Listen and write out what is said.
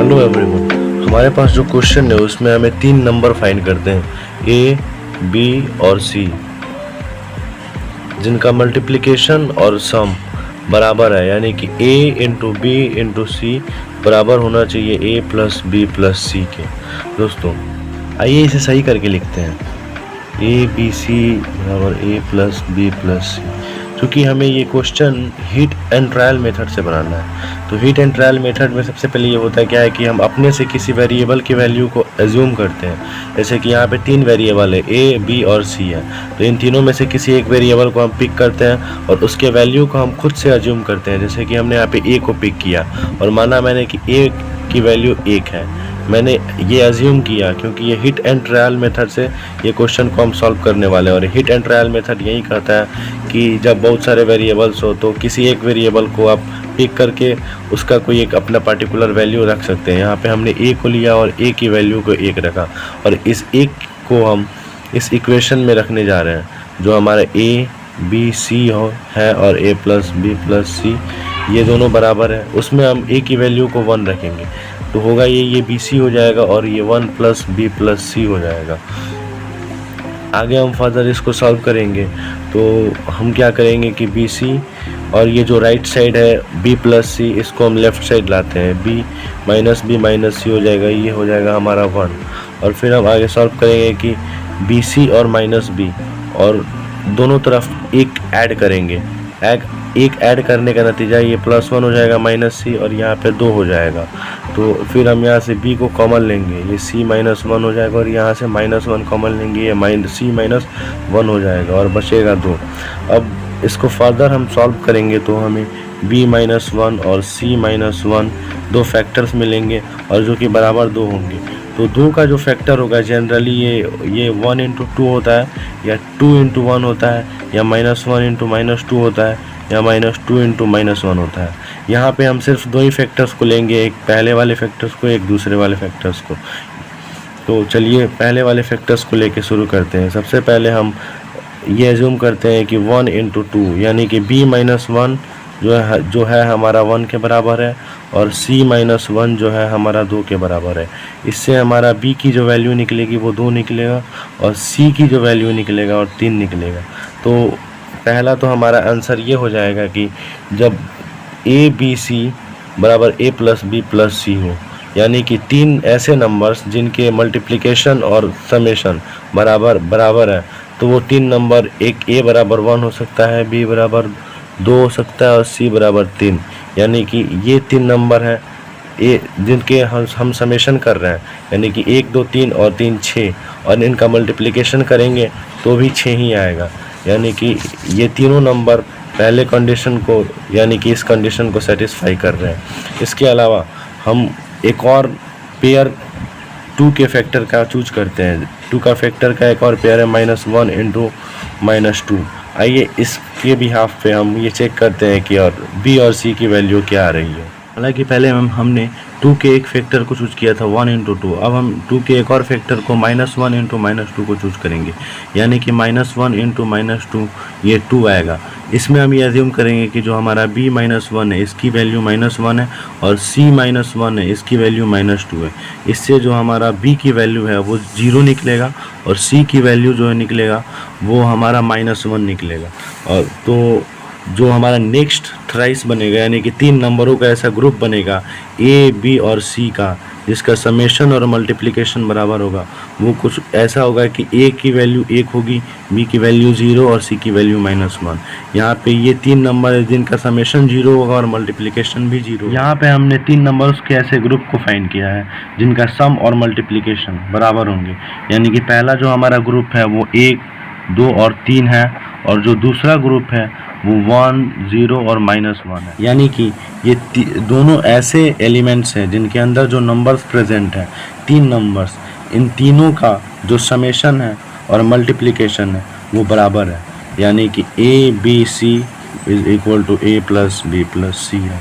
Hello everyone, हमारे पास जो question है उसमें हमें 3 नंबर फाइंड करते हैं ए, बी और सी, जिनका मल्टीप्लिकेशन और सम बराबर है, यानी कि a इंटू बी इंटू सी बराबर होना चाहिए a प्लस बी प्लस सी के। दोस्तों आइए इसे सही करके लिखते हैं, ए बी सी बराबर a प्लस बी प्लस सी। क्योंकि हमें ये question hit and trial method से बनाना है, तो हिट एंड ट्रायल मेथड में सबसे पहले ये होता है क्या है कि हम अपने से किसी वेरिएबल की वैल्यू को एज्यूम करते हैं। जैसे कि यहाँ पे 3 वेरिएबल है, ए बी और सी है, तो इन तीनों में से किसी एक वेरिएबल को हम पिक करते हैं और उसके वैल्यू को हम खुद से एज्यूम करते हैं। जैसे कि हमने यहाँ पे ए को पिक किया और माना मैंने कि ए की वैल्यू 1 है, मैंने ये एज्यूम किया क्योंकि ये हिट एंड ट्रायल मेथड से ये क्वेश्चन को हम सॉल्व करने वाले हैं। और हिट एंड ट्रायल मेथड यही कहता है कि जब बहुत सारे वेरिएबल्स हो तो किसी एक वेरिएबल को आप पिक करके उसका कोई एक अपना पर्टिकुलर वैल्यू रख सकते हैं। यहाँ पे हमने ए को लिया और ए की वैल्यू को 1 रखा और इस 1 को हम इस इक्वेशन में रखने जा रहे हैं जो हमारा ए बी सी है और ए प्लस बी प्लस सी ये दोनों बराबर है। उसमें हम ए की वैल्यू को 1 रखेंगे तो होगा ये बी सी हो जाएगा और ये 1 प्लस बी प्लस सी हो जाएगा। आगे हम फर्दर इसको सॉल्व करेंगे तो हम क्या करेंगे कि बी सी और ये जो राइट साइड है बी प्लस सी, इसको हम लेफ़्ट साइड लाते हैं, बी माइनस सी हो जाएगा, ये हो जाएगा हमारा 1। और फिर हम आगे सॉल्व करेंगे कि बी सी और माइनस बी और दोनों तरफ एक ऐड करेंगे, एक ऐड करने का नतीजा ये +1 हो जाएगा माइनस सी और यहाँ पे 2 हो जाएगा। तो फिर हम यहाँ से b को कॉमन लेंगे, ये c -1 हो जाएगा और यहाँ से -1 कॉमन लेंगे, ये c -1 हो जाएगा और बचेगा 2। अब इसको फर्दर हम सॉल्व करेंगे तो हमें b -1 और c -1 दो फैक्टर्स मिलेंगे और जो कि बराबर 2 होंगे। तो 2 का जो फैक्टर होगा जनरली ये 1 इंटू 2 होता है या 2 इंटू 1 होता है या -1 इंटू -2 होता है या -2 इंटू -1 होता है। यहाँ पे हम सिर्फ 2 ही फैक्टर्स को लेंगे, एक पहले वाले फैक्टर्स को, एक दूसरे वाले फैक्टर्स को। तो चलिए पहले वाले फैक्टर्स को लेके शुरू करते हैं। सबसे पहले हम ये एज्यूम करते हैं कि 1 इंटू 2 यानी कि b -1 जो है हमारा 1 के बराबर है और c -1 जो है हमारा 2 के बराबर है। इससे हमारा b की जो वैल्यू निकलेगी वो 2 निकलेगा और c की जो वैल्यू निकलेगा और 3 निकलेगा। तो पहला तो हमारा आंसर ये हो जाएगा कि जब ए बी सी बराबर a प्लस बी प्लस सी हो, यानी कि 3 ऐसे नंबर्स जिनके मल्टीप्लिकेशन और समेशन बराबर है, तो वो 3 नंबर, एक a बराबर 1 हो सकता है, b बराबर 2 हो सकता है और c बराबर 3। यानी कि ये 3 नंबर हैं ए जिनके हम समेशन कर रहे हैं, यानी कि 1 2 3 और 3 6 और इनका मल्टीप्लिकेशन करेंगे तो भी 6 ही आएगा। यानी कि ये तीनों नंबर पहले कंडीशन को यानी कि इस कंडीशन को सेटिस्फाई कर रहे हैं। इसके अलावा हम एक और पेयर 2 के फैक्टर का चूज करते हैं। 2 का फैक्टर का एक और पेयर है -1 इंटू -2। आइए इसके बिहाफ पे हम ये चेक करते हैं कि और बी और सी की वैल्यू क्या आ रही है। हालांकि पहले हमने 2 के एक फैक्टर को चूज किया था 1 इंटू 2, अब हम 2 के एक और फैक्टर को -1 इंटू -2 को चूज करेंगे, यानी कि -1 इंटू -2 ये 2 आएगा। इसमें हम ये एज्यूम करेंगे कि जो हमारा b -1 है इसकी वैल्यू -1 है और c -1 है इसकी वैल्यू -2 है। इससे जो हमारा b की वैल्यू है वो 0 निकलेगा और c की वैल्यू जो है निकलेगा वो हमारा -1 निकलेगा। और तो जो हमारा नेक्स्ट थ्राइस बनेगा, यानी कि 3 नंबरों का ऐसा ग्रुप बनेगा a b और c का, जिसका समेशन और मल्टीप्लिकेशन बराबर होगा वो कुछ ऐसा होगा कि ए की वैल्यू 1 होगी, बी की वैल्यू 0 और सी की वैल्यू -1। यहाँ पे ये 3 नंबर है जिनका समेशन 0 होगा और मल्टीप्लिकेशन भी 0। यहाँ पे हमने 3 नंबर्स के ऐसे ग्रुप को फाइंड किया है जिनका सम और मल्टीप्लिकेशन बराबर होंगे, यानी कि पहला जो हमारा ग्रुप है वो 1, 2 और 3 है, और जो दूसरा ग्रुप है वो 1, 0 और -1 है। यानी कि ये दोनों ऐसे एलिमेंट्स हैं जिनके अंदर जो नंबर्स प्रेजेंट हैं, 3 नंबर्स, इन तीनों का जो समेशन है और मल्टीप्लिकेशन है वो बराबर है, यानी कि A B C is equal to A plus B plus C है।